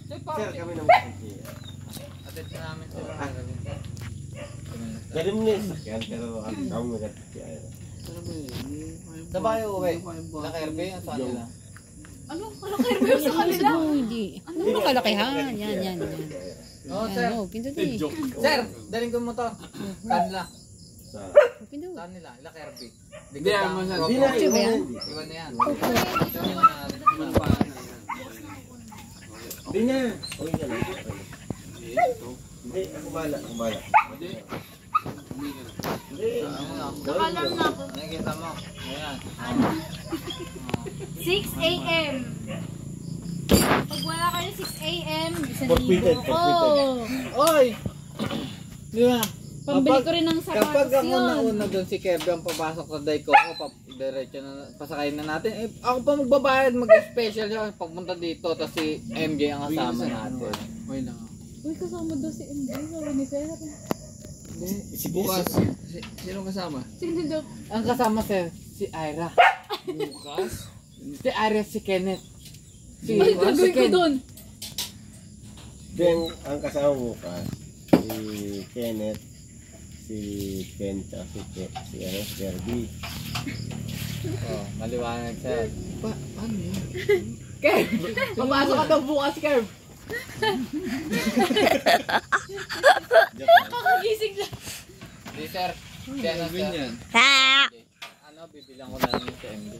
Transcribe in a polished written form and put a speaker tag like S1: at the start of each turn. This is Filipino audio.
S1: Sir,
S2: kami na magkakit.
S1: Atid na namin sila.
S2: Galing mo na yung sakyan, pero kami magkakit si Ira.
S1: Sa bayo uwi. Naka-RB ang sa kanila.
S3: Ano? Kalaki ba sa kanila?
S4: Hindi. Ano ba kalakihan? Yan.
S1: Oo, sir.
S4: Ano, pindutin.
S1: Sir, daling ko mo to. Kanila.
S4: Pindutin.
S1: Saan nila? Ilaka-RB.
S5: Hindi, masyado.
S2: Hindi na
S4: Picture ba yan?
S1: Iwan na yan.
S2: Hindi na. Okay ka lang. Hindi, ako bala. Hindi.
S3: Nakalam na ako.
S1: Nakikita mo. Ayan.
S3: 6 a.m. Pag wala kayo 6 a.m., isang
S2: Forfeited,
S3: libo ko.
S1: Oy! Di ba?
S3: Pambili ko rin ng
S1: Kapag
S3: sapatos
S1: ang
S3: yun.
S1: una-una doon si Kevin ang papasok sa Dayco ko, diretso na pasakayin na natin. Eh, ako pa magbabayad, mag-special siya pagpunta dito, tapos si MJ ang kasama natin.
S5: Okay lang.
S3: Uy, kasama daw si MJ. Sabi ni Sir.
S5: Bukas, sino kasama?
S3: Sino daw?
S1: Ang kasama si Ira.
S5: Bukas?
S1: Si Ira, si Kenneth. Si
S3: Ay, gagawin ko doon.
S2: Then, ang kasama mo ka, si Kenneth, si Ken, si Kirby.
S1: Oh, maliwanag siya.
S5: Paano yun?
S1: Kev! Papasok ka daw bukas, Kev!
S3: Kakagising lang.
S1: Di, sir. Kenneth, sir.
S5: Ganyan.
S1: Ano, bibilang ko na lang si MJ.